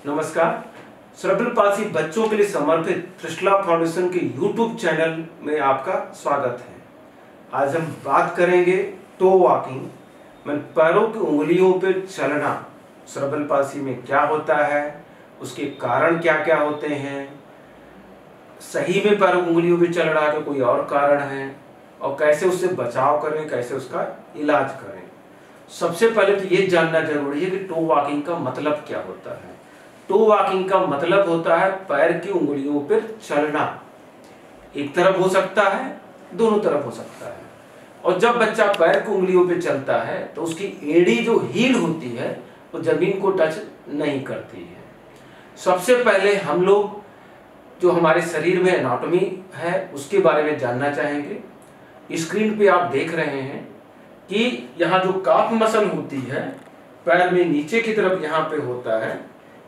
नमस्कार। Cerebral palsy बच्चों के लिए समर्पित त्रिशला फाउंडेशन के यूट्यूब चैनल में आपका स्वागत है। आज हम बात करेंगे टो वॉकिंग, पैरों की उंगलियों पर चलना सेरेब्रल पाल्सी में क्या होता है, उसके कारण क्या क्या होते हैं, सही में पैरों की उंगलियों पर चल रहा है तो कोई और कारण है, और कैसे उससे बचाव करें, कैसे उसका इलाज करें। सबसे पहले तो ये जानना जरूरी है कि टो वॉकिंग का मतलब क्या होता है। टो वॉकिंग का मतलब होता है पैर की उंगलियों पर चलना। एक तरफ हो सकता है, दोनों तरफ हो सकता है। और जब बच्चा पैर की उंगलियों पर चलता है तो उसकी एड़ी जो हील होती है वो जमीन को टच नहीं करती है। सबसे पहले हम लोग जो हमारे शरीर में एनाटॉमी है उसके बारे में जानना चाहेंगे। स्क्रीन पे आप देख रहे हैं कि यहाँ जो काफ मसल होती है पैर में नीचे की तरफ यहाँ पे होता है।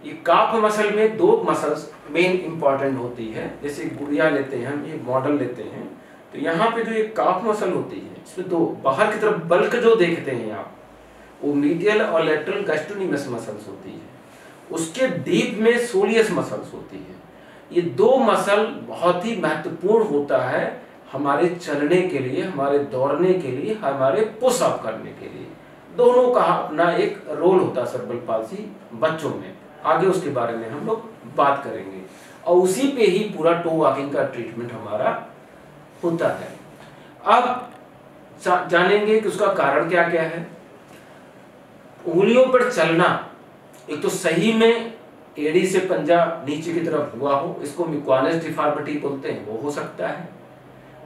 ये काफ मसल में दो मसल्स मेन इंपॉर्टेंट होती है। जैसे गुड़िया लेते हैं हम, ये मॉडल लेते हैं तो यहाँ पे जो ये काफ मसल होती है इसमें दो बाहर की तरफ बल्क जो देखते हैं आप, वो मीडियल और लेटरल गैस्ट्रोनिमस मसल्स होती है। उसके डीप में सोलियस मसल्स होती है। ये दो मसल बहुत ही महत्वपूर्ण होता है हमारे चलने के लिए, हमारे दौड़ने के लिए, हमारे पुश अप करने के लिए। दोनों का अपना एक रोल होता है सेरेब्रल पाल्सी बच्चों में। आगे उसके बारे में हम लोग बात करेंगे और उसी पे ही पूरा टो वॉकिंग का ट्रीटमेंट हमारा होता है। अब जानेंगे कि उसका कारण क्या क्या है। उंगलियों पर चलना, एक तो सही में एड़ी से पंजा नीचे की तरफ हुआ हो, इसको मिक्वानस डिफॉर्मिटी बोलते हैं, वो हो सकता है।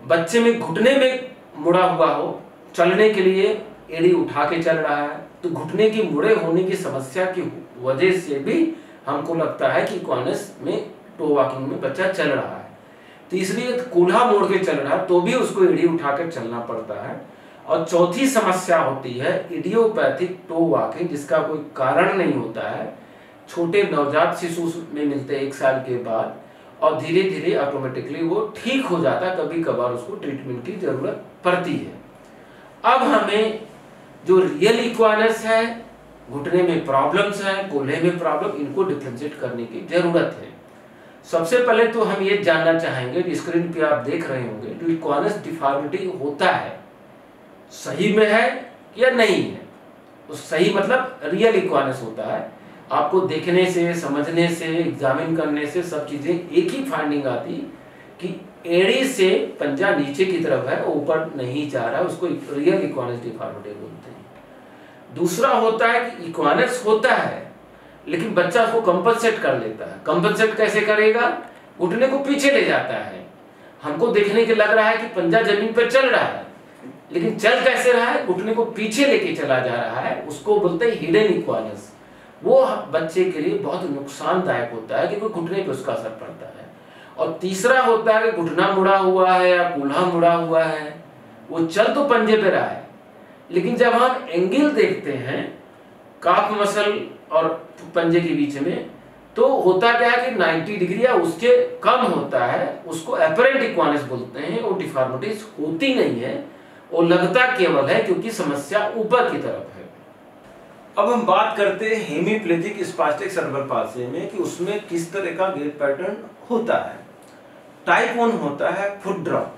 बच्चे में घुटने में मुड़ा हुआ हो, चलने के लिए एड़ी उठा के चल रहा है तो घुटने की मुड़े होने की समस्या की वजह से भी हमको लगता है कि इक्वानस में टो वॉकिंग में बच्चा चल रहा है। तीसरी, कूल्हा मोड़ के चल रहा है तो भी उसको एड़ी उठाकर चलना पड़ता है। और चौथी समस्या होती है इडियोपैथिक टो वॉकिंग, जिसका कोई कारण नहीं होता है। छोटे नवजात शिशु में मिलते हैं 1 साल के बाद और धीरे धीरे ऑटोमेटिकली वो ठीक हो जाता है। कभी कभार उसको ट्रीटमेंट की जरूरत पड़ती है। अब हमें जो रियल इक्वानस है, घुटने में प्रॉब्लम्स है, कूल्हे में प्रॉब्लम, इनको डिफरेंशिएट करने की जरूरत है। सबसे पहले तो हम ये जानना चाहेंगे, स्क्रीन पे आप देख रहे होंगे, जो इक्वानस डिफॉर्मिटी होता है सही में है या नहीं है। उस सही मतलब रियल इक्वानस होता है। आपको देखने से, समझने से, एग्जामिन करने से सब चीजें एक ही फाइंडिंग आती कि एड़ी से पंजा नीचे की तरफ है, ऊपर नहीं जा रहा है, उसको रियल इक्वानस डिफॉर्मिटी बोलते हैं। दूसरा होता है कि इक्वानस होता है लेकिन बच्चा उसको कंपनसेट कर लेता है। कंपनसेट कैसे करेगा? घुटने को पीछे ले जाता है। हमको देखने के लग रहा है कि पंजा जमीन पर चल रहा है लेकिन चल कैसे रहा है? घुटने को पीछे लेके चला जा रहा है, उसको बोलते हैं हिडन इक्वानस। वो बच्चे के लिए बहुत नुकसानदायक होता है क्योंकि घुटने पे उसका असर पड़ता है। और तीसरा होता है कि घुटना मुड़ा हुआ है या कूल्हा मुड़ा हुआ है, वो चल तो पंजे पे रहा है लेकिन जब हम एंगल देखते हैं काफ मसल और पंजे के बीच में तो होता क्या है कि 90 डिग्री या उसके कम होता है, उसको अपरेंट इक्वानस बोलते हैं। वो डिफॉर्मिटीज होती नहीं है, वो लगता केवल है क्योंकि समस्या ऊपर की तरफ है। अब हम बात करते हैं हेमीप्लेजिक स्पास्टिक सेरेब्रल पाल्सी में कि उसमें किस तरह का गेट पैटर्न होता है। टाइप 1 होता है फुट ड्रॉप।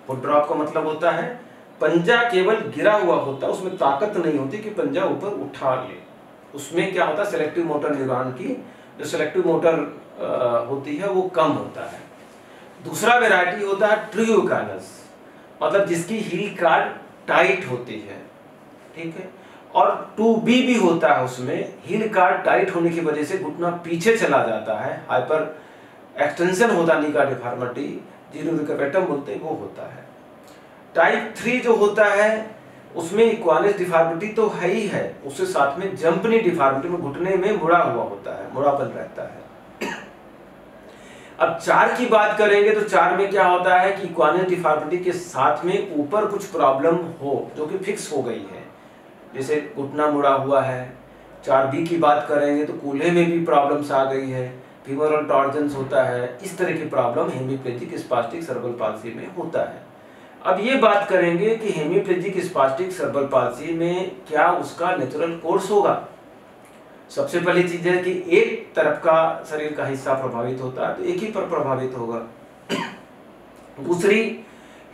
फुट ड्रॉप का मतलब होता है पंजा केवल गिरा हुआ होता है, उसमें ताकत नहीं होती कि पंजा ऊपर उठा ले। उसमें क्या होता है, सेलेक्टिव मोटर न्यूरॉन की जो सेलेक्टिव मोटर होती है वो कम होता है। दूसरा वेराइटी होता है ट्रू इक्वानस, मतलब जिसकी हील कार्ड टाइट होती है, ठीक है। और 2B भी होता है, उसमें हील कार्ड टाइट होने की वजह से घुटना पीछे चला जाता है, हाइपर एक्सटेंशन होता है, नी का डिफॉर्मिटी, जीरो रिकवेटम बोलते हैं, वो होता है। टाइप 3 जो होता है उसमें इक्वानस डिफॉर्मिटी तो है ही है, उसके साथ में जंपनी डिफॉर्मिटी में घुटने में मुड़ा हुआ होता है, मुड़ापन रहता है। अब 4 की बात करेंगे तो 4 में क्या होता है कि इक्वानस डिफॉर्मिटी के साथ में ऊपर कुछ प्रॉब्लम हो जो कि फिक्स हो गई है, जैसे घुटना मुड़ा हुआ है। 4B की बात करेंगे तो कूल्हे में भी प्रॉब्लम्स आ गई है, फीमोरल टॉर्जन्स होता है। इस तरह की problem hemiplegic spastic cerebral palsy में होता है। अब ये बात करेंगे कि हेमीप्लेजिक स्पास्टिक सेरेब्रल पाल्सी में क्या उसका नेचुरल कोर्स होगा। सबसे पहली चीज है कि एक तरफ का शरीर का हिस्सा प्रभावित होता है तो एक ही पर प्रभावित होगा। दूसरी,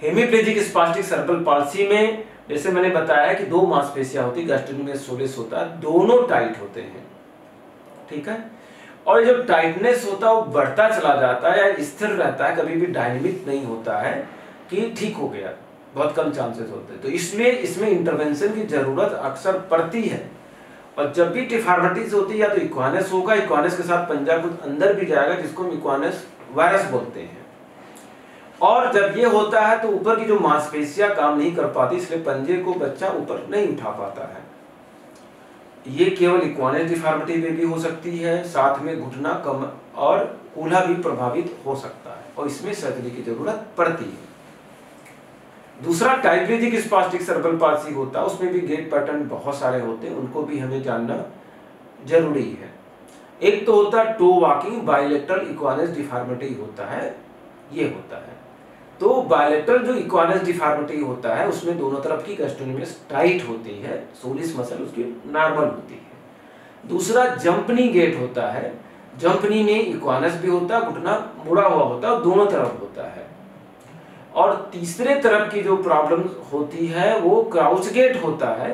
हेमीप्लेजिक स्पास्टिक सेरेब्रल पाल्सी में जैसे मैंने बताया कि दो मांसपेशियां होती है, गैस्ट्रोनोमियस सोलिस होता है, दोनों टाइट होते हैं, ठीक है। और जो टाइटनेस होता है वो बढ़ता चला जाता है या स्थिर रहता है, कभी भी डायनेमिक नहीं होता है कि ठीक हो गया, बहुत कम चांसेस होते हैं। तो इसलिए इसमें इंटरवेंशन की जरूरत अक्सर पड़ती है। और जब भी डिफॉर्मिटीज होती है या तो इक्वानस होगा, इक्वानस के साथ पंजा कुछ अंदर भी जाएगा जिसको हम इक्वानस वायरस बोलते हैं। और जब ये होता है तो ऊपर की जो मांसपेशियां काम नहीं कर पाती, इसलिए पंजे को बच्चा ऊपर नहीं उठा पाता है। ये केवल इक्वानस डिफॉर्मिटी में भी हो सकती है, साथ में घुटना कम और कूल्हा भी प्रभावित हो सकता है और इसमें सर्जरी की जरूरत पड़ती है। दूसरा, ट्राइप्लेजिक स्पास्टिक सेरेब्रल पाल्सी होता है, उसमें भी गेट पैटर्न बहुत सारे होते हैं, उनको भी हमें जानना जरूरी है। एक तो होता है टो वॉकिंग बायलेटरल इक्वानस डिफॉर्मिटी होता है, ये होता है। तो बायलेटरल जो इक्वानस डिफॉर्मिटी होता है उसमें दोनों तरफ की गैस्ट्रोनोमियस टाइट होती है, सोलिस मसल उसकी नॉर्मल होती है। दूसरा, जंपनी गेट होता है, जंपनी में इक्वानस भी होता है, घुटना मुड़ा हुआ होता है, दोनों तरफ होता है। और तीसरे तरफ की जो प्रॉब्लम होती है वो क्राउच गेट होता है।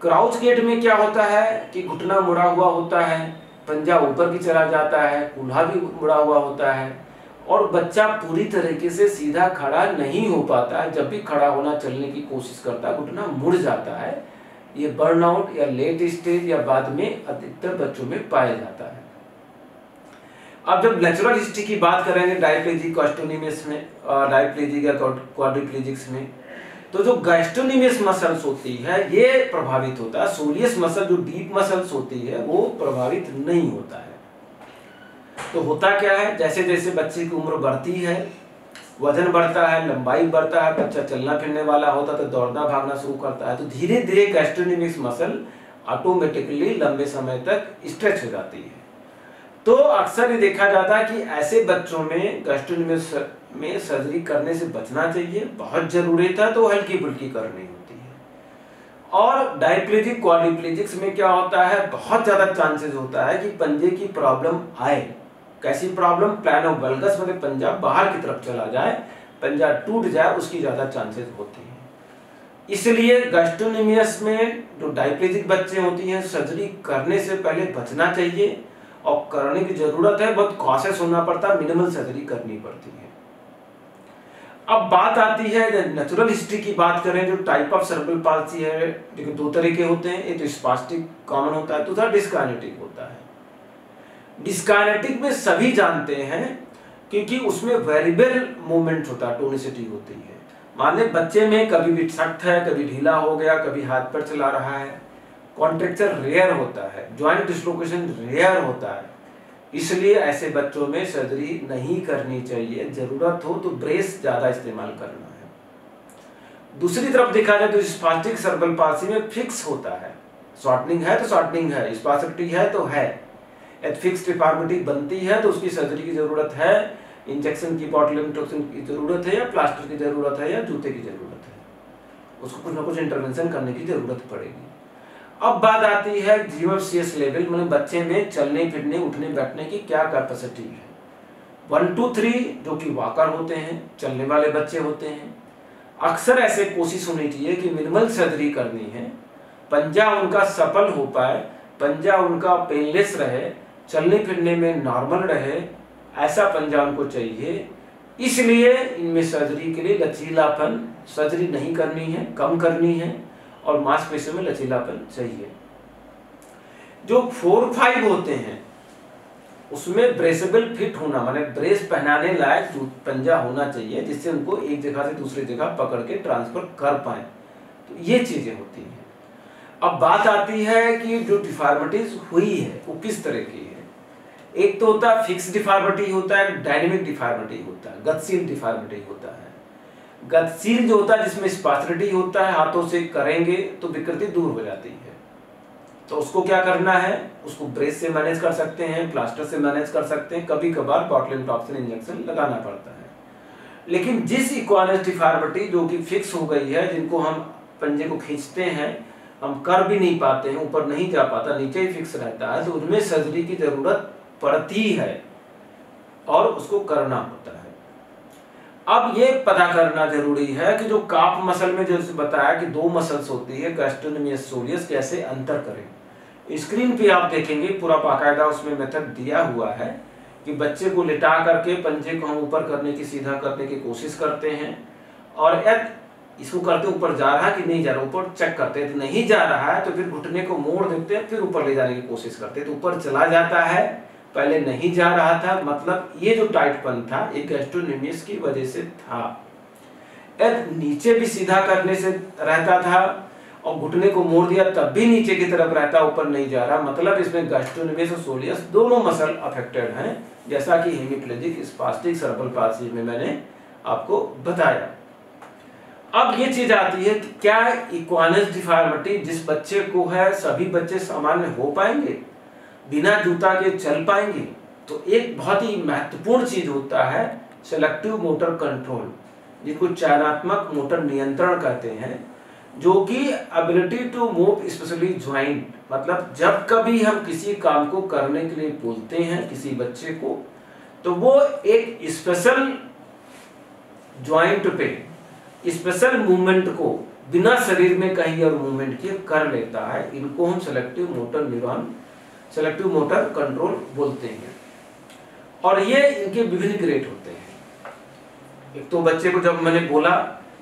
क्राउच गेट में क्या होता है कि घुटना मुड़ा हुआ होता है, पंजा ऊपर की चला जाता है, कूल्हा भी मुड़ा हुआ होता है और बच्चा पूरी तरीके से सीधा खड़ा नहीं हो पाता है। जब भी खड़ा होना चलने की कोशिश करता है घुटना मुड़ जाता है। ये बर्नआउट या लेट स्टेज या बाद में अधिकतर बच्चों में पाया जाता है। अब जब नेचुरल हिस्ट्री की बात करेंगे डायप्लेजिक गैस्ट्रोनोमियस में, डायप्लेजिक या क्वाड्रिप्लेजिक्स में, तो जो गैस्ट्रोनोमियस मसल्स होती है ये प्रभावित होता है। सोलियस मसल जो डीप मसल्स होती है वो प्रभावित नहीं होता है। तो होता क्या है, जैसे जैसे बच्चे की उम्र बढ़ती है, वजन बढ़ता है, लंबाई बढ़ता है, बच्चा चलना फिरने वाला होता है तो दौड़ना भागना शुरू करता है, तो धीरे धीरे गैस्ट्रोनोमियस मसल ऑटोमेटिकली लंबे समय तक स्ट्रेच हो जाती है। तो अक्सर ये देखा जाता है कि ऐसे बच्चों में गैस्ट्रोनोमियस में सर्जरी करने से बचना चाहिए, बहुत जरूरी था तो हल्की फुल्की करनी होती है। और डायप्लेजिक क्वाड्रिप्लेजिक्स में क्या होता है, बहुत ज्यादा चांसेस होता है कि पंजे की प्रॉब्लम आए। कैसी प्रॉब्लम, प्लानो वल्गस में पंजा बाहर की तरफ चला जाए, पंजा टूट जाए, उसकी ज्यादा चांसेस होती है। इसलिए गैस्ट्रोनोमियस में जो डायप्लेजिक बच्चे होती हैं सर्जरी करने से पहले बचना चाहिए और करने की जरूरत है, बहुत कॉशियस होना पड़ता है, मिनिमल सर्जरी करनी पड़ती है। अब बात आती है नेचुरल हिस्ट्री की बात करें, जो टाइप ऑफ सेरेब्रल पाल्सी है देखिए दो तरह के होते हैं, एक तो स्पास्टिक कॉमन होता है, दूसरा डिस्काइनेटिक होता है। डिस्काइनेटिक में सभी जानते हैं क्योंकि उसमें वेरिएबल मूवमेंट होता है, टोनिसिटी होती है। मान ले बच्चे में कभी भी सख्त है, कभी ढीला हो गया, कभी हाथ पर चला रहा है, कॉन्ट्रेक्चर रेयर होता है, जॉइंट डिस्लोकेशन रेयर होता है, इसलिए ऐसे बच्चों में सर्जरी नहीं करनी चाहिए। जरूरत हो तो ब्रेस ज्यादा इस्तेमाल करना है। दूसरी तरफ देखा जाए तो स्पास्टिक सेरेब्रल पाल्सी में फिक्स होता है, शॉर्टनिंग है तो शॉर्टनिंग है, स्पास्टिसिटी है तो है, फिक्स डिफॉर्मिटी बनती है तो उसकी सर्जरी की जरूरत है, इंजेक्शन की बॉटुलिज्म टॉक्सिन की जरूरत है या प्लास्टर की जरूरत है या जूते की जरूरत है, उसको कुछ ना कुछ इंटरवेंशन करने की जरूरत पड़ेगी। अब बात आती है जीएफसीएस लेवल, मतलब बच्चे में चलने फिरने उठने बैठने की क्या कैपेसिटी है। 1 2 3 जो कि वॉकर होते हैं, चलने वाले बच्चे होते हैं, अक्सर ऐसे कोशिश होनी चाहिए कि मिनिमल सर्जरी करनी है, पंजा उनका सफल हो पाए, पंजा उनका पेनलेस रहे, चलने फिरने में नॉर्मल रहे, ऐसा पंजा उनको चाहिए। इसलिए इनमें सर्जरी के लिए लचीलापन, सर्जरी नहीं करनी है, कम करनी है और मांसपेशियों में लचीलापन चाहिए। जो 4-5 होते हैं उसमें ब्रेसेबल फिट होना, माने ब्रेस पहनाने लायक पंजा होना चाहिए जिससे उनको एक जगह से दूसरी जगह पकड़ के ट्रांसफर कर पाए। तो ये चीजें होती हैं। अब बात आती है कि जो डिफॉर्मिटीज हुई है वो किस तरह की है। एक तो होता है फिक्स डिफॉर्मिटी होता है, डायनेमिक डिफॉर्मिटी होता है, गतिशील डिफॉर्मिटी होता है। गतिशील जो होता है जिसमें स्पास्टिसिटी होता है, हाथों से करेंगे तो विकृति दूर हो जाती है, तो उसको क्या करना है, उसको ब्रेस से मैनेज कर सकते हैं, प्लास्टर से मैनेज कर सकते हैं, कभी कभार बॉटुलिज्म टॉक्सिन इंजेक्शन लगाना पड़ता है। लेकिन जिस इक्वानस डिफॉर्मिटी जो कि फिक्स हो गई है, जिनको हम पंजे को खींचते हैं हम कर भी नहीं पाते हैं, ऊपर नहीं जा पाता, नीचे ही फिक्स रहता है, तो उनमें सर्जरी की जरूरत पड़ती है और उसको करना होता है। अब ये पता करना जरूरी है कि जो काफ मसल में जैसे बताया कि दो मसल्स होती है गैस्ट्रोनोमियस सोलियस, कैसे अंतर करें। स्क्रीन पे आप देखेंगे पूरा बाकायदा उसमें मेथड दिया हुआ है कि बच्चे को लिटा करके पंजे को हम ऊपर करने की, सीधा करने की कोशिश करते हैं, और यदि इसको करते ऊपर जा रहा है कि नहीं जा रहा, ऊपर चेक करते हैं, तो नहीं जा रहा है तो फिर घुटने को मोड़ देते हैं, फिर ऊपर ले जाने की कोशिश करते हैं, तो ऊपर चला जाता है, पहले नहीं जा रहा था, मतलब ये जो टाइटपन था ये गैस्ट्रोनोमियस की वजह से था। नीचे भी सीधा करने से रहता था और घुटने को मोड़ दिया तब भी नीचे की तरफ रहता, ऊपर नहीं जा रहा, मतलब इसमें गैस्ट्रोनोमियस और सोलियस दोनों मसल अफेक्टेड हैं, जैसा कि हेमिप्लेजिक स्पास्टिक सेरेब्रल पाल्सी में मैंने आपको बताया। अब ये चीज आती है कि क्या इक्वानस डिफॉर्मिटी जिस बच्चे को है सभी बच्चे सामान्य हो पाएंगे, बिना जूता के चल पाएंगे? तो एक बहुत ही महत्वपूर्ण चीज होता है सेलेक्टिव मोटर कंट्रोल, जिसको चयनात्मक मोटर नियंत्रण कहते हैं, जो कि ability to move specially joint, मतलब जब कभी हम किसी काम को करने के लिए बोलते हैं किसी बच्चे को, तो वो एक स्पेशल ज्वाइंट पे स्पेशल मूवमेंट को बिना शरीर में कहीं और मूवमेंट किए कर लेता है। इनको हम selective motor neuron, selective motor control बोलते हैं। और ये इनके विभिन्न ग्रेड होते हैं। एक तो बच्चे को जब मैंने बोला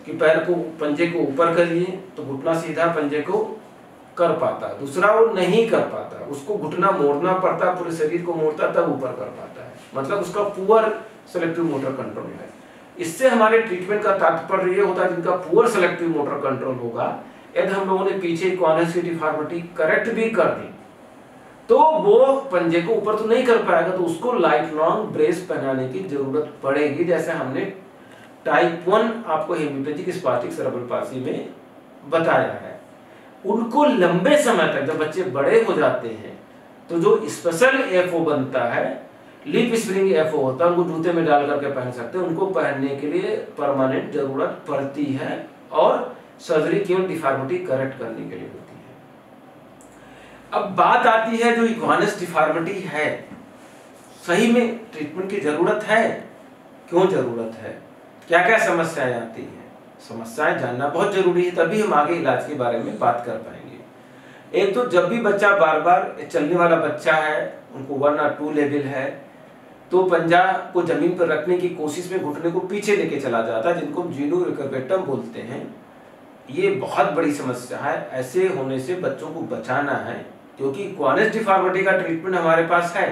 कि पैर को, पंजे को ऊपर करिए, तो घुटना सीधा पंजे को कर पाता, दूसरा वो नहीं कर पाता, उसको घुटना मोड़ना पड़ता, पूरे शरीर को मोड़ता तब ऊपर कर पाता है, मतलब उसका पुअर सेलेक्टिव मोटर कंट्रोल है। इससे हमारे ट्रीटमेंट का तात्पर्य ये होता है जिनका पुअर सेलेक्टिव मोटर कंट्रोल होगा, यदि हम लोगों ने पीछे इक्वानस की डिफॉर्मिटी करेक्ट भी कर दी तो वो पंजे को ऊपर तो नहीं कर पाएगा, तो उसको लाइफ लॉन्ग ब्रेस पहनाने की जरूरत पड़ेगी, जैसे हमने टाइप 1 आपको हेमिप्लेजिक स्पास्टिक सेरेब्रल पाल्सी में बताया है। उनको लंबे समय तक, जब बच्चे बड़े हो जाते हैं, तो जो स्पेशल एफओ बनता है, लिप स्प्रिंग एफओ होता है, उनको जूते में डाल करके पहन सकते हैं, उनको पहनने के लिए परमानेंट जरूरत पड़ती है, और सर्जरी केवल डिफॉर्मिटी करेक्ट करने के लिए होती है। अब बात आती है जो इक्वानस डिफॉर्मिटी है, सही में ट्रीटमेंट की जरूरत है? क्यों जरूरत है? क्या क्या समस्याएं आती हैं? समस्याएं जानना बहुत जरूरी है, तभी हम आगे इलाज के बारे में बात कर पाएंगे। एक तो जब भी बच्चा बार बार चलने वाला बच्चा है, उनको 1 और 2 लेवल है, तो पंजा को जमीन पर रखने की कोशिश में घुटने को पीछे लेके चला जाता है, जिनको जीनो रिकर्वेटम बोलते हैं। ये बहुत बड़ी समस्या है, ऐसे होने से बच्चों को बचाना है, क्योंकि इक्वानस डिफॉर्मिटी का ट्रीटमेंट हमारे पास है,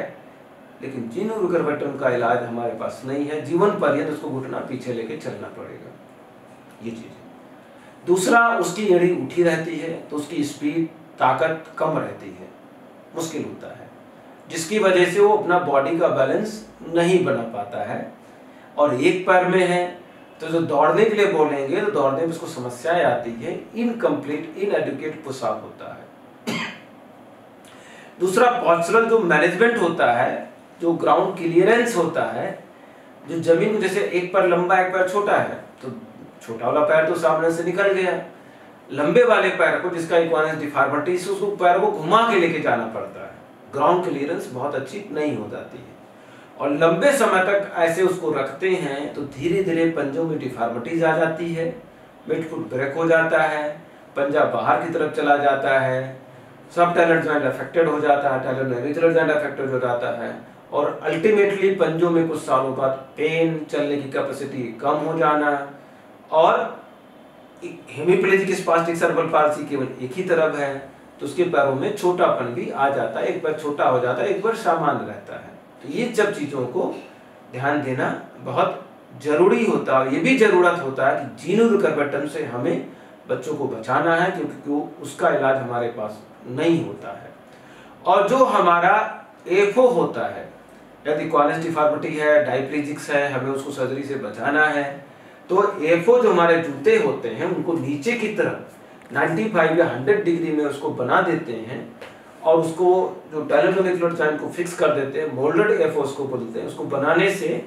लेकिन जीनो रिकर्वेटम का इलाज हमारे पास नहीं है। जीवन पर्यंत उसको घुटना पीछे लेके चलना पड़ेगा, ये चीज है। दूसरा, उसकी एड़ी उठी रहती है, तो उसकी स्पीड, ताकत कम रहती है, मुश्किल होता है, जिसकी वजह से वो अपना बॉडी का बैलेंस नहीं बना पाता है। और एक पैर में है, तो जो दौड़ने के लिए बोलेंगे तो दौड़ने में उसको समस्याएं आती है, इनकम्प्लीट, इनएडुकेट पोशाक होता है। दूसरा, पोस्चरल जो मैनेजमेंट होता है, जो ग्राउंड क्लियरेंस होता है, जो जमीन को, जैसे एक पैर लंबा एक पैर छोटा है, तो छोटा वाला पैर तो सामने से निकल गया, लंबे वाले पैर को, जिसका इक्वानस डिफॉर्मिटी, उसको पैर को घुमा के लेके जाना पड़ता है, ग्राउंड क्लियरेंस बहुत अच्छी नहीं हो जाती है, और लंबे समय तक ऐसे उसको रखते हैं तो धीरे धीरे पंजों में डिफॉर्मिटीज आ जाती है, मिडफुट ब्रेक हो जाता है, पंजा बाहर की तरफ चला जाता है, सब टैलेंट जॉइंट अफेक्टेड हो जाता है, टैलेंट नेविकुलर जॉइंट अफेक्टेड हो जाता है, और अल्टीमेटली पंजों में कुछ सालों बाद पेन, चलने की कैपेसिटी कम हो जाना, और हेमिप्लेजिक स्पास्टिक सेरेब्रल पाल्सी केवल एक ही तरफ है, तो उसके पैरों में छोटापन भी आ जाता है, एक पैर छोटा हो जाता है, एक पैर सामान्य रहता है। तो ये सब चीजों को ध्यान देना बहुत जरूरी होता है। ये भी जरूरत होता है कि जीनो रिकर्वेटम से हमें बच्चों को बचाना है, क्योंकि उसका इलाज हमारे पास नहीं होता है। और जो हमारा एफओ होता है, यदि इक्वानस डिफॉर्मिटी है, डायप्लेजिक्स है, हमें उसको सर्जरी से बचाना है, तो एफओ जो हमारे जूते होते हैं उनको नीचे की तरफ 95 या 100 डिग्री में उसको बना देते हैं, और उसको जो टैलेंटोनिकुलर जॉइंट को फिक्स कर देते हैं, मोल्डेड एफओ उसको बोलते हैं। उसको बनाने से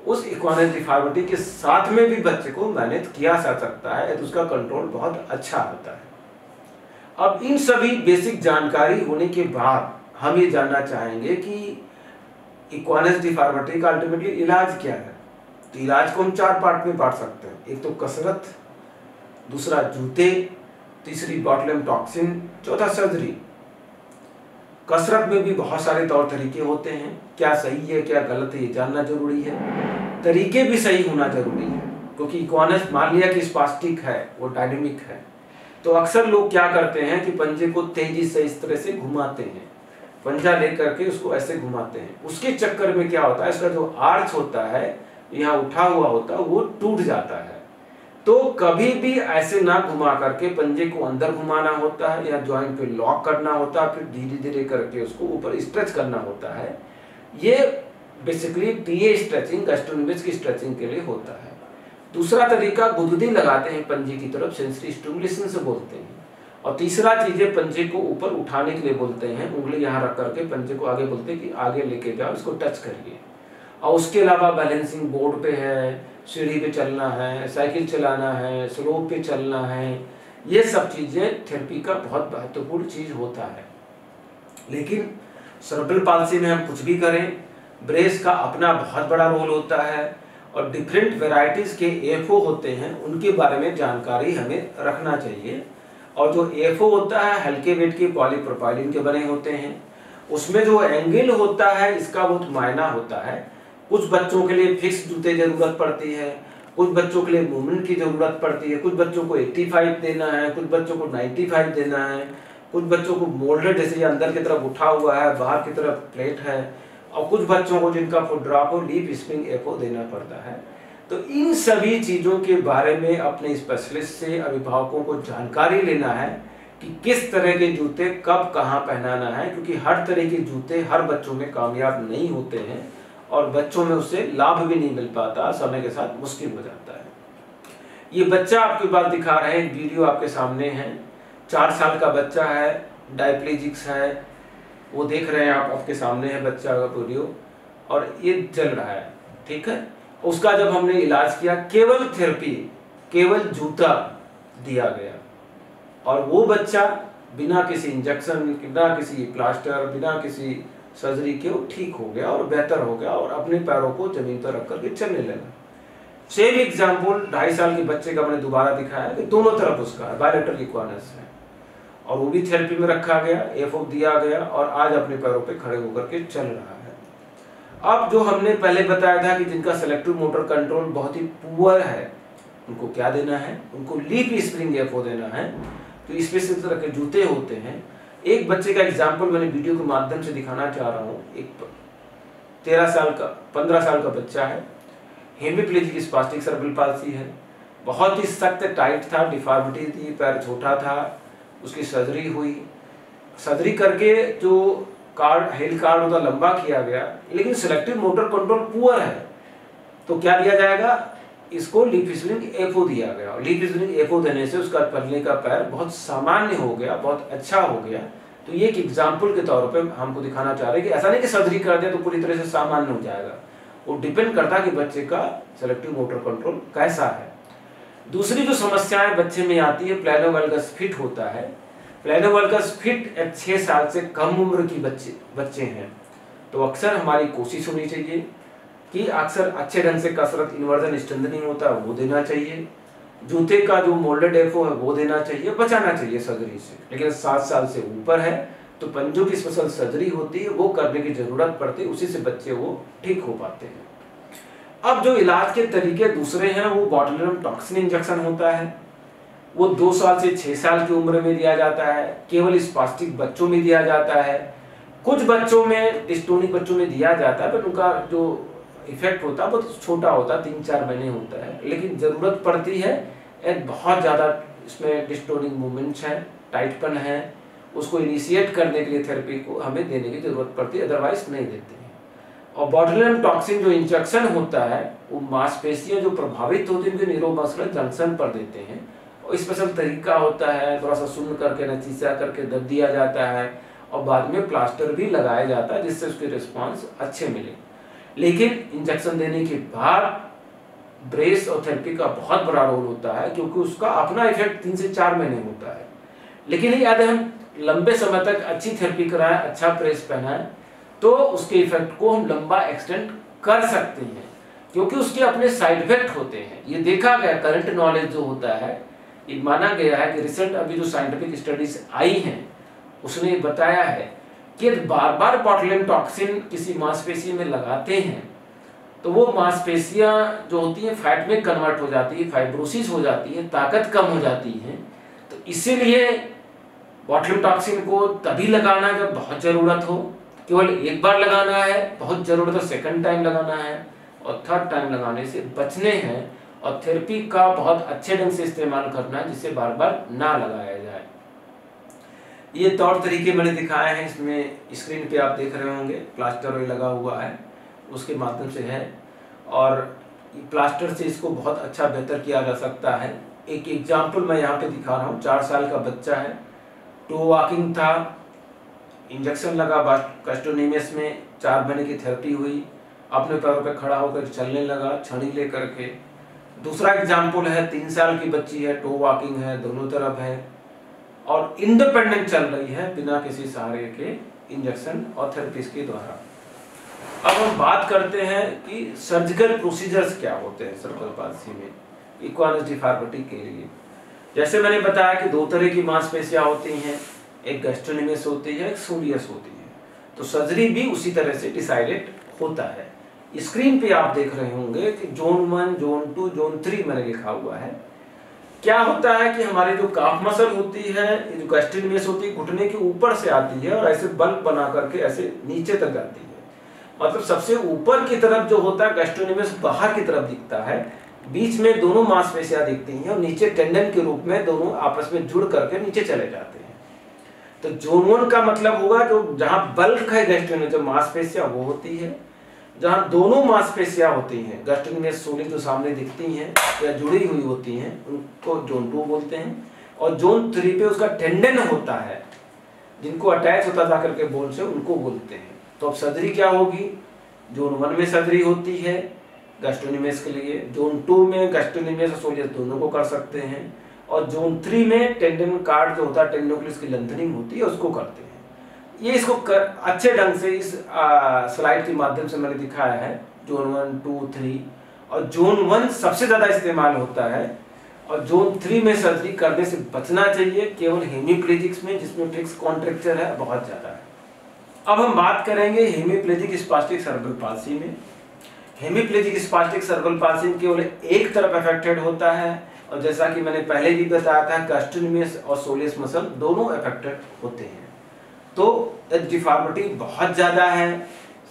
उस इक्वानस डिफॉर्मिटी के साथ में भी बच्चे को मैनेज किया जा सकता है, तो उसका कंट्रोल बहुत अच्छा होता है। अब इन सभी बेसिक जानकारी होने के बाद हम ये जानना चाहेंगे कि इक्वानस डिफॉर्मिटी का अल्टीमेटली इलाज क्या है। तो इलाज को हम 4 पार्ट में बांट सकते हैं। एक तो कसरत, दूसरा जूते, तीसरी बॉटुलिज्म टॉक्सिन, चौथा सर्जरी। कसरत में भी बहुत सारे तौर तरीके होते हैं, क्या सही है क्या गलत है ये जानना जरूरी है। तरीके भी सही होना जरूरी है, क्योंकि इक्वानस मान लिया कि स्पास्टिक है, वो डायनेमिक है, तो अक्सर लोग क्या करते हैं कि पंजे को तेजी से इस तरह से घुमाते हैं, पंजा लेकर के उसको ऐसे घुमाते हैं। उसके चक्कर में क्या होता है, इसका जो आर्च होता है यहाँ उठा हुआ होता है वो टूट जाता है। तो कभी भी ऐसे ना घुमा करके पंजे को अंदर घुमाना होता है या जॉइंट पे लॉक करना होता है, फिर धीरे धीरे करके उसको ऊपर स्ट्रेच करना होता है। ये बेसिकली टीए स्ट्रेचिंग, गैस्ट्रोनोमिक्स की स्ट्रेचिंग के लिए होता है। दूसरा तरीका गुदगुदी लगाते हैं पंजे की तरफ, सेंसरी स्टिमुलेशन से बोलते हैं। और तीसरा चीज है पंजे को ऊपर उठाने के लिए बोलते हैं, उंगली यहाँ रख करके पंजे को आगे बोलते हैं कि आगे लेके जाओ, इसको टच करिए। और उसके अलावा बैलेंसिंग बोर्ड पे है, सीढ़ी पे चलना है, साइकिल चलाना है, स्लोप पे चलना है, ये सब चीजें थेरेपी का बहुत महत्वपूर्ण चीज होता है। लेकिन सेरेब्रल पाल्सी में हम कुछ भी करें, ब्रेस का अपना बहुत बड़ा रोल होता है और डिफरेंट वेराइटीज के एफओ होते हैं, उनके बारे में जानकारी हमें रखना चाहिए। और जो एफओ होता है हल्के वेट के पॉलीप्रोपाइलिन के बने होते हैं, उसमें जो एंगल होता है इसका बहुत मायना होता है। कुछ बच्चों के लिए फिक्स जूते जरूरत पड़ती है, कुछ बच्चों के लिए मूवमेंट की जरूरत पड़ती है, कुछ बच्चों को 85 देना है, कुछ बच्चों को 95 देना है, कुछ बच्चों को मोल्डेड जैसे अंदर की तरफ उठा हुआ है, बाहर की तरफ प्लेट है, और कुछ बच्चों को जिनका फुट ड्रॉप हो लीफ स्प्रिंग एफओ देना पड़ता है। तो इन सभी चीजों के बारे में अपने स्पेशलिस्ट से अभिभावकों को जानकारी लेना है कि किस तरह के जूते कब कहाँ पहनाना है, क्योंकि हर तरह के जूते हर बच्चों में कामयाब नहीं होते हैं और बच्चों में उससे लाभ भी नहीं मिल पाता, समय के साथ मुश्किल हो जाता है। ये बच्चा आपके पास दिखा रहे हैं, वीडियो आपके सामने है, 4 साल का बच्चा है, डायप्लेजिक्स है, वो देख रहे हैं आप, आपके सामने है बच्चा का वीडियो, और ये चल रहा है, ठीक है। उसका जब हमने इलाज किया, केवल थेरेपी, केवल जूता दिया गया, और वो बच्चा बिना किसी इंजेक्शन, बिना किसी प्लास्टर, बिना किसी सर्जरी के वो ठीक हो गया और बेहतर हो गया और अपने पैरों को जमीन पर रख करके चलने लगा। सेम एग्जाम्पल 2.5 साल के बच्चे का मैंने दोबारा दिखाया कि दोनों तरफ उसका बायलैटरल इक्वानस है, और वो भी थेरेपी में रखा गया, एफओ दिया गया और आज अपने पैरों पे खड़े होकर के चल रहा है। अब जो हमने पहले बताया था कि जिनका सेलेक्टिव मोटर कंट्रोल बहुत ही पुअर है, उनको क्या देना है, उनको लीफ स्प्रिंग एफओ देना है। तो स्पेशल तरह के जूते होते हैं। एक बच्चे का एग्जाम्पल मैंने वीडियो के माध्यम से दिखाना चाह रहा हूँ। एक 15 साल का बच्चा है, हेमिप्लेजिक स्पास्टिक सेरेब्रल पाल्सी है, बहुत ही सख्त टाइट था, डिफॉर्मिटी थी, पैर छोटा था, उसकी सर्जरी हुई। सर्जरी करके जो कार्ड हेल कार्ड होता लंबा किया गया, लेकिन सिलेक्टिव मोटर कंट्रोल पुअर है, तो क्या दिया जाएगा, इसको लीफ स्प्रिंग एफओ दिया गया। लीफ स्प्रिंग एफओ देने से उसका पलने का पैर बहुत सामान्य हो गया, बहुत अच्छा हो गया। तो ये एक एग्जाम्पल के तौर पे हमको दिखाना चाह रहे हैं कि ऐसा नहीं कि सर्जरी कर दिया तो पूरी तरह से सामान्य हो जाएगा, वो डिपेंड करता है कि बच्चे का सेलेक्टिव मोटर कंट्रोल कैसा है। दूसरी जो समस्याएं बच्चे में आती है, प्लेनोवल्गस फिट होता है। प्लेनोवल्गस फिट 6 साल से कम उम्र की बच्चे हैं, तो अक्सर हमारी कोशिश होनी चाहिए कि अक्सर अच्छे ढंग से कसरत, इन्वर्जन स्ट्रेंथनिंग होता है वो देना चाहिए, जूते का जो मोल्डेड एफओ है वो देना चाहिए, बचाना चाहिए सर्जरी से। लेकिन 7 साल से ऊपर है तो पंजों की स्पेशल सर्जरी होती है, वो करने की जरूरत पड़ती है, उसी से बच्चे वो ठीक हो पाते हैं। अब जो इलाज के तरीके दूसरे हैं, वो बॉटुलिज्म टॉक्सिन इंजेक्शन होता है, वो 2 साल से 6 साल की उम्र में दिया जाता है, केवल स्पास्टिक बच्चों में दिया जाता है। कुछ बच्चों में, डिस्टोनिक बच्चों में दिया जाता है, पर उनका जो इफेक्ट होता है बहुत छोटा होता है, 3-4 महीने होता है। लेकिन जरूरत पड़ती है एक बहुत ज्यादा, इसमें डिस्टोनिक मूवमेंट्स है, टाइटपन है, उसको इनिशिएट करने के लिए थेरेपी को हमें देने की जरूरत पड़ती है, अदरवाइज नहीं देते हैं। और बॉटुलिज्म टॉक्सिन जो इंजेक्शन होता है, वो मांसपेशियां जो प्रभावित होती है उनके न्यूरोमस्कुलर जंक्शन पर देते हैं, और स्पेशल तरीका होता है, थोड़ा सा सुन करके नचीसा करके दब दिया जाता है और बाद में प्लास्टर भी लगाया जाता है, जिससे उसके रिस्पॉन्स अच्छे मिले। लेकिन इंजेक्शन देने के बाद ब्रेस और थेरेपी का बहुत बड़ा रोल होता है, क्योंकि उसका अपना इफेक्ट 3 से 4 महीने होता है। लेकिन यदि हम लंबे समय तक अच्छी थेरेपी कराएं, अच्छा प्रेस पहनाएं, तो उसके इफेक्ट को हम लंबा एक्सटेंड कर सकते हैं, क्योंकि उसके अपने साइड इफेक्ट होते हैं। ये देखा गया, करंट नॉलेज जो होता है, ये माना गया है कि रिसेंट अभी जो साइंटिफिक स्टडीज आई हैं उसने बताया है कि बार बार बोtulinum टॉक्सिन किसी मांसपेशी में लगाते हैं तो वो मांसपेशियां जो होती हैं फैट में कन्वर्ट हो जाती है, फाइब्रोसिस हो जाती है, ताकत कम हो जाती है। तो इसीलिए बोtulinum टॉक्सिन को तभी लगाना जब बहुत ज़रूरत हो, केवल एक बार लगाना है, बहुत ज़रूरत हो सेकंड टाइम लगाना है, और थर्ड टाइम लगाने से बचने हैं, और थेरेपी का बहुत अच्छे ढंग से इस्तेमाल करना है जिससे बार बार ना लगाया जाए। ये तौर तरीके मैंने दिखाए हैं, इसमें स्क्रीन पे आप देख रहे होंगे, प्लास्टर लगा हुआ है उसके माध्यम से है, और प्लास्टर से इसको बहुत अच्छा बेहतर किया जा सकता है। एक एग्जाम्पल मैं यहाँ पे दिखा रहा हूँ। 4 साल का बच्चा है, टो वॉकिंग था, इंजेक्शन लगा गास्ट्रोनोमियस में, 4 महीने की थेरेपी हुई, अपने पैरों पे खड़ा होकर चलने लगा छड़ी ले करके। दूसरा एग्जाम्पल है 3 साल की बच्ची है, टो वॉकिंग है, दोनों तरफ है और इंडिपेंडेंट चल रही है बिना किसी सहारे के इंजेक्शन और थेरेपीज के द्वारा। अब हम बात करते हैं कि सर्जिकल प्रोसीजर्स क्या होते हैं सेरेब्रल पाल्सी में इक्वानस डिफॉर्मिटी के लिए। जैसे मैंने बताया कि 2 तरह की मांसपेशियां होती हैं, एक गैस्ट्रोनोमियस होती है, एक सोलियस होती है। तो सर्जरी भी उसी तरह से डिसाइडेड होता है। स्क्रीन पे आप देख रहे होंगे कि जोन 1, जोन 2, जोन 3 मैंने लिखा हुआ है। क्या होता है कि हमारी जो काफ मसल होती है, जो गैस्ट्रोनोमियस होती है, घुटने के ऊपर से आती है और ऐसे बल्ब बना करके ऐसे नीचे तक जाती है। मतलब सबसे ऊपर की तरफ जो होता है गैस्ट्रोनोमियस बाहर की तरफ दिखता है, बीच में दोनों मांसपेशियां दिखती हैं और नीचे टेंडन के रूप में दोनों आपस में जुड़ करके नीचे चले जाते हैं। तो जोन 1 का मतलब होगा जो जहां बल्क है गैस्ट्रोनोमियस, जो मांसपेशियां वो होती है, जहां दोनों मांसपेशियां होती हैं गैस्ट्रोनोमियस सोलिस जो सामने दिखती हैं या जुड़ी हुई होती हैं, उनको जोन 2 बोलते हैं। और जोन 3 पे उसका टेंडन होता है, जिनको अटैच होता जा करके बोन से, उनको बोलते हैं। तो अब सर्जरी क्या होगी? जोन 1 में सर्जरी होती है गैस्ट्रोनोमियस के लिए, जोन 2 में गैस्ट्रोनोमियस और सोलियस दोनों को कर सकते हैं, और जोन 3 में टेंडन कार्ड जो होता है, टेंडोक्लिस की लेंथनिंग होती है, उसको करते हैं। ये इसको अच्छे ढंग से इस स्लाइड के माध्यम से मैंने दिखाया है। जोन 1, 2, 3 और जोन 1 सबसे ज्यादा इस्तेमाल होता है, और जोन 3 में सर्जरी करने से बचना चाहिए केवल हेमिप्लेजिक्स में, जिसमें फिक्स कॉन्ट्रैक्चर है बहुत ज्यादा है। अब हम बात करेंगे हेमिप्लेजिक स्पास्टिक सेरेब्रल पाल्सी में। हेमिप्लेजिक स्पास्टिक सेरेब्रल पाल्सी केवल एक तरफ अफेक्टेड होता है, और जैसा कि मैंने पहले भी बताया था गैस्ट्रोनोमियस और सोलियस मसल दोनों अफेक्टेड होते हैं। तो डिफॉर्मिटी बहुत ज्यादा है।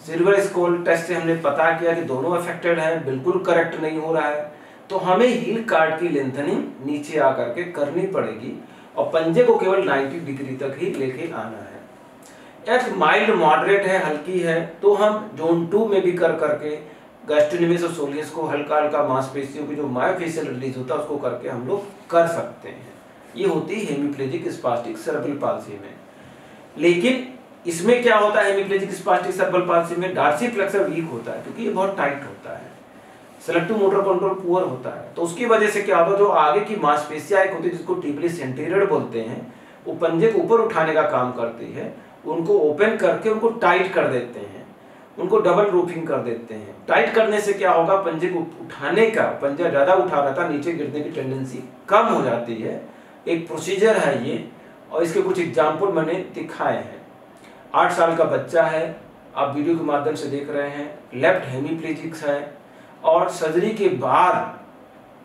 सिल्वर स्कोल टेस्ट से हमने पता किया कि दोनों अफेक्टेड है, बिल्कुल करेक्ट नहीं हो रहा है, तो हमें हील कार्ड की लेंथनिंग नीचे आकर के करनी पड़ेगी और पंजे को केवल 90 डिग्री तक ही लेके आना है। एक माइल्ड मॉडरेट है, हल्की है, तो हम जोन 2 में भी कर करके गैस्ट्रोनोमियस और सोलियस को हल्का हल्का मांसपेशियों की जो मायोफेशियल रिलीज होता है उसको करके हम लोग कर सकते हैं। ये होती है हेमिप्लेजिक स्पास्टिक सेरेब्रल पाल्सी में। लेकिन इसमें क्या होता है, हेमिप्लेजिक स्पास्टिक सेरेब्रल पाल्सी में डार्सी फ्लेक्सर वीक होता है क्योंकि ये बहुत टाइट होता है, सेलेक्टिव मोटर कंट्रोल पुअर होता है। तो उसकी वजह से क्या होता है, जो आगे की मांसपेशियां एक होती है जिसको टिबियस एंटीरियर बोलते हैं, वो पंजे को ऊपर उठाने का काम करती है, उनको ओपन करके उनको टाइट कर देते हैं, उनको डबल रूफिंग कर देते हैं। टाइट करने से क्या होगा, पंजे को उठाने का, पंजा ज्यादा उठा रहता है, नीचे गिरने की टेंडेंसी कम हो जाती है। एक प्रोसीजर है ये, और इसके कुछ एग्जाम्पल मैंने दिखाए हैं। 8 साल का बच्चा है, आप वीडियो के माध्यम से देख रहे हैं, लेफ्ट हेमिप्लेजिक्स है और सर्जरी के बाद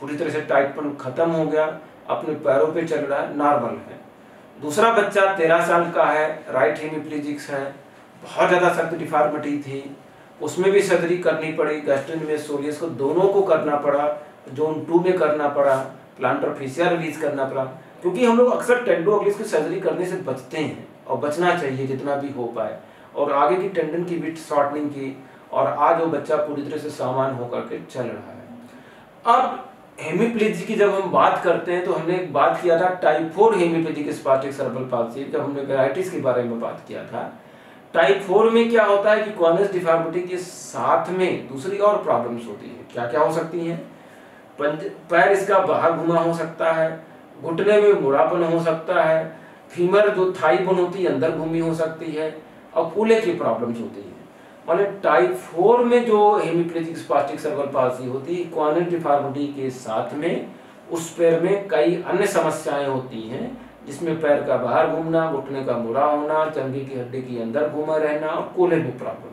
पूरी तरह से टाइटपन खत्म हो गया, अपने पैरों पे चल रहा है, नॉर्मल है। दूसरा बच्चा 13 साल का है, राइट हेमिप्लेजिक्स है, बहुत ज़्यादा सख्त डिफॉर्मिटी थी, उसमें भी सर्जरी करनी पड़ी, गैस्ट्रोनोमियस सोलियस को दोनों को करना पड़ा, जोन 2 में करना पड़ा, प्लांटर फेशिया रिलीज करना पड़ा, क्योंकि हम लोग अक्सर टेंडोक्लिस की सर्जरी करने से बचते हैं और बचना चाहिए जितना भी हो पाए, और आगे की टेंडन की विड्थ शॉर्टनिंग की, और आज वो बच्चा पूरी तरह से सामान होकर के चल रहा है। अब हेमिप्लेजी की जब हम बात करते हैं तो हमने एक बात किया था type 4 hemiplegic spastic cerebral palsy, जब हमने वेराइटीज के बारे में बात किया था। टाइप 4 में क्या होता है कि इक्वानस डिफॉर्मिटी के साथ में दूसरी और प्रॉब्लम्स होती है। क्या क्या हो सकती हैं? पैर इसका बाहर घुमा हो सकता है, घुटने में मुड़ापन हो सकता है, फीमर जो थाई बोन होती है अंदर घूमी हो सकती है, और कूल्हे की प्रॉब्लम्स होती है। मतलब टाइप 4 में जो हेमिप्लेजिक स्पास्टिक सर्बल पाल्सी होती है, इक्वानस डिफॉर्मिटी के साथ में उस पैर में कई अन्य समस्याएं होती हैं, जिसमें पैर का बाहर घूमना, घुटने का मुड़ा होना, चंगी की हड्डी के अंदर घूमा रहना और कूल्हे में प्रॉब्लम।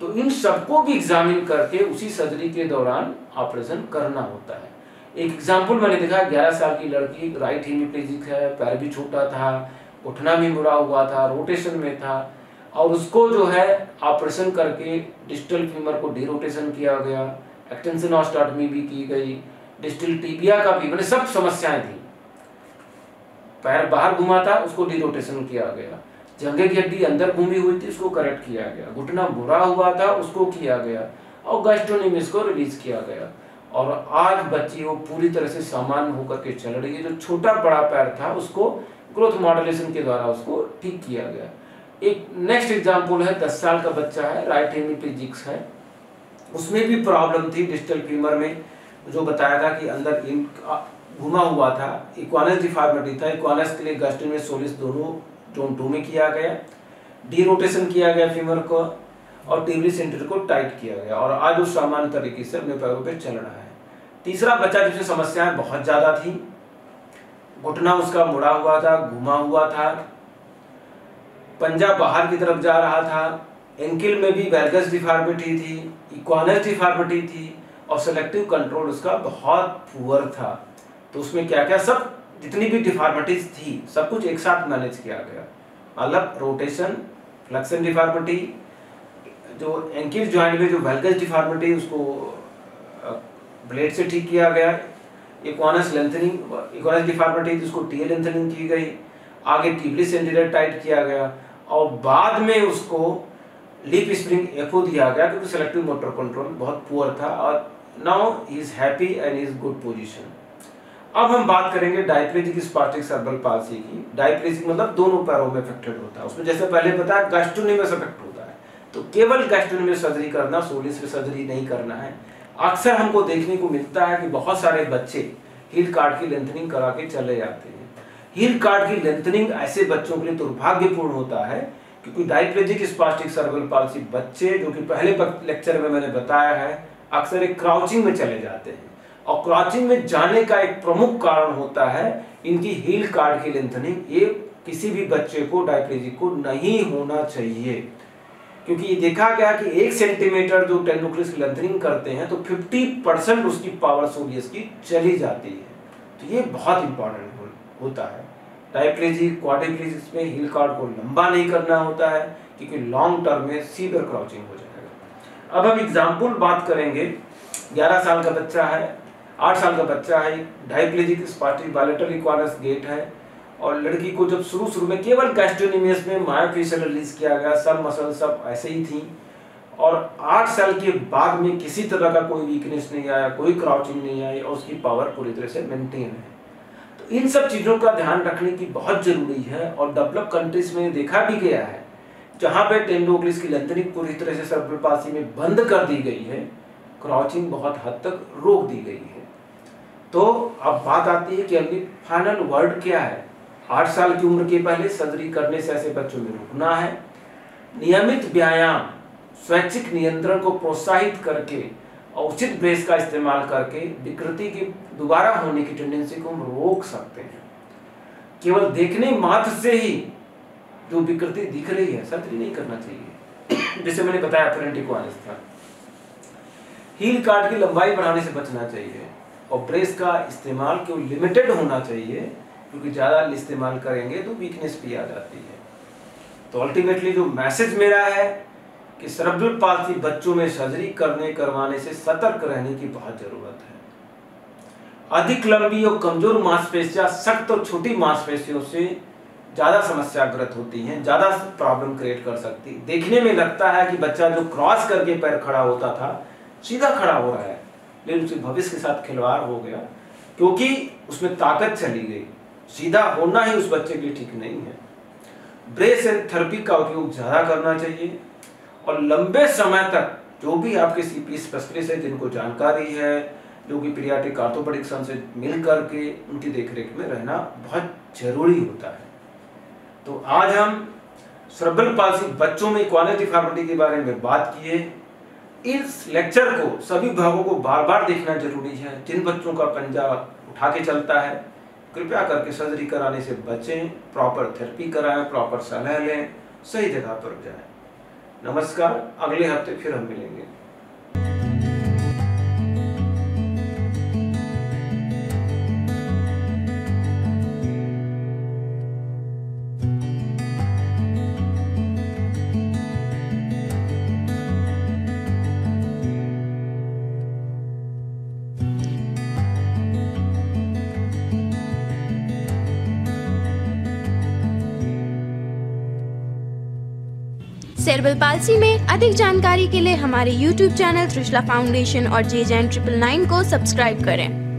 तो इन सबको भी एग्जामिन करके उसी सर्जरी के दौरान ऑपरेशन करना होता है। एक एग्जाम्पल मैंने देखा, 11 साल की लड़की, राइट हेमिप्लेजिक है, पैर भी छोटा था, घुटना भी मुड़ा हुआ था, रोटेशन में था, और उसको जो है ऑपरेशन करके डिस्टल फीमर को डीरोटेशन किया गया, एक्सटेंशन ऑस्टोटमी भी की गई, डिस्टल टिबिया का भी, मैंने सब समस्याएं थी। पैर बाहर घुमा था, उसको डीरोटेशन किया गया, जंघे की हड्डी अंदर घूमी हुई थी, उसको करेक्ट किया गया, घुटना बुरा हुआ था, उसको किया गया, और गैस्ट्रोनोमिस को रिलीज किया गया, और आज बच्ची वो पूरी तरह से सामान्य होकर के चल रही है। जो छोटा बड़ा पैर था उसको ग्रोथ मॉड्यूलेशन के द्वारा उसको ठीक किया गया। एक नेक्स्ट एग्जांपल है, 10 साल का बच्चा है, राइट हेमिप्लेजिक्स है, उसमें भी प्रॉब्लम थी डिस्टल फीमर में, जो बताया था कि अंदर घुमा हुआ था, इक्वानस डिफॉर्मिटी था। इक्वानस के लिए गैस्ट्रोनोमिस सोलिस दोनों जोन 2 में किया गया, डीरोटेशन किया गया फीमर को, और टिबियल सेंटर को टाइट किया गया, और आज वो सामान्य तरीके से अपने पैरों पे चल रहा है। तीसरा बच्चा जिससे समस्याएं बहुत ज्यादा थी, घुटना उसका मुड़ा हुआ था, घुमा हुआ था, पंजा बाहर की तरफ जा रहा था, एंकिल में भी वैल्गस डिफॉर्मिटी थी, इक्वानस डिफॉर्मिटी थी, और सेलेक्टिव कंट्रोल उसका बहुत पुअर था। तो उसमें क्या क्या सब जितनी भी डिफॉर्मिटीज थी सब कुछ एक साथ मैनेज किया गया। मतलब रोटेशन, फ्लेक्शन डिफॉर्मिटी, जो एंकिल जॉइंट में जो वैल्गस डिफॉर्मिटी उसको ब्लेड से ठीक किया गया, इक्वानस लेंथनिंग, इक्वानस डिफॉर्मिटी थी उसको टीएल लेंथनिंग की गई, आगे टिबियल सेंटर टाइट किया गया, और बाद में उसको लिप स्प्रिंग एको दिया गया, क्योंकि सेलेक्टिव मोटर कंट्रोल बहुत पुअर था, और now he is happy and is good position. अब हम बात करेंगे डायप्लेजिक स्पास्टिक सर्बल पाल्सी की। डायप्लेजिक मतलब दोनों पैरों में अफेक्टेड होता है। उसमें जैसे पहले बताया गैस्ट्रोनोमिस अफेक्ट होता है, तो केवल गैस्ट्रोनोमिस सर्जरी करना, सोलिस पे सर्जरी नहीं करना है। अक्सर हमको देखने को मिलता है कि बहुत सारे बच्चे हील कार्ड की लेंथनिंग करा के चले जाते हैं। हील कार्ड की लेंथनिंग ऐसे बच्चों के लिए दुर्भाग्यपूर्ण होता है, क्योंकि डायप्लेजिक स्पास्टिक सर्बल पाल्सी बच्चे, जो कि पहले लेक्चर में मैंने बताया है, अक्सर एक क्राउचिंग में चले जाते हैं, और क्राउचिंग में जाने का एक प्रमुख कारण होता है इनकी हील कार्ड की लेंथनिंग। ये किसी भी बच्चे को, डायप्लेजिक को, नहीं होना चाहिए, क्योंकि ये देखा गया कि 1 सेंटीमीटर जो टेंडोक्लिस की लेंथनिंग करते हैं तो 50% उसकी पावर सोलियस की चली जाती है। तो ये बहुत इंपॉर्टेंट होता है। डायप्लेजिक, क्वाड्रिप्लेजिक में हील कार्ड को लंबा नहीं करना होता है, क्योंकि लॉन्ग टर्म में सीवियर क्राउचिंग हो जाएगा। अब हम एग्जाम्पल बात करेंगे। 11 साल का बच्चा है, 8 साल का बच्चा है, डायप्लेजिक स्पास्टिक बायलैटरल इक्वानस गेट है, और लड़की को जब शुरू में केवल गैस्ट्रोनोमिस में मायोफेशियल रिलीज किया गया, सब मसल सब ऐसे ही थी, और 8 साल के बाद में किसी तरह का कोई वीकनेस नहीं आया, कोई क्राउचिंग नहीं आई, और उसकी पावर पूरी तरह से मेंटेन है। तो इन सब चीजों का ध्यान रखने की बहुत जरूरी है, और डेवलप कंट्रीज में देखा भी गया है, जहां पे टेंडोक्लिस की लेंथनिंग पूरी तरह से सर्बल पाल्सी में बंद कर दी गई है, क्राउचिंग बहुत हद तक रोक दी गई है। तो अब बात आती है कि अगली फाइनल वर्ड क्या है। 8 साल की उम्र के पहले सर्जरी करने से ऐसे बच्चों में रुकना है। नियमित व्यायाम, स्वैच्छिक नियंत्रण को प्रोत्साहित करके और उचित ब्रेस का इस्तेमाल करके विकृति की दोबारा होने की टेंडेंसी को हम रोक सकते हैं। केवल देखने मात्र से ही जो विकृति दिख रही है, सर्जरी नहीं करना चाहिए। जैसे मैंने बताया अपरेंट इक्वानस था। हील कार्ड की लंबाई बढ़ाने से बचना चाहिए, और ब्रेस का इस्तेमाल केवल लिमिटेड होना चाहिए, क्योंकि ज़्यादा इस्तेमाल करेंगे तो वीकनेस भी आ जाती है। तो अल्टीमेटली जो मैसेज मेरा है कि सेरेब्रल पाल्सी बच्चों में सर्जरी करवाने से सतर्क रहने की बहुत जरूरत है। अधिक लंबी और कमजोर मांसपेशियां सख्त और छोटी मांसपेशियों से ज़्यादा समस्याग्रस्त होती हैं, ज़्यादा प्रॉब्लम क्रिएट कर सकती। देखने में लगता है कि बच्चा जो क्रॉस करके पैर खड़ा होता था सीधा खड़ा हो रहा है, लेकिन उसके भविष्य के साथ खिलवाड़ हो गया, क्योंकि उसमें ताकत चली गई। सीधा होना ही उस बच्चे के लिए ठीक नहीं है। ब्रेस एंड थेरेपी का उपयोग ज़्यादा करना चाहिए, और लंबे समय तक जो भी आपके सीपी स्पेशलिस्ट है, जिनको जानकारी है, जो कि पीडियाट्रिक ऑर्थोपेडिक सर्जन से मिल करके उनकी देखरेख में रहना बहुत जरूरी होता है। तो आज हम सेरेब्रल पाल्सी बच्चों में इक्वालिटी डिफॉर्मिटी के बारे में बात किए। इस लेक्चर को सभी भागों को बार बार देखना जरूरी है। जिन बच्चों का पंजा उठा के चलता है कृपया करके सर्जरी कराने से बचें, प्रॉपर थेरेपी कराएं, प्रॉपर सलाह लें, सही जगह पर जाएं। नमस्कार, अगले हफ्ते फिर हम मिलेंगे। सेरेब्रल पाल्सी में अधिक जानकारी के लिए हमारे YouTube चैनल त्रिशला फाउंडेशन और JJN 999 को सब्सक्राइब करें।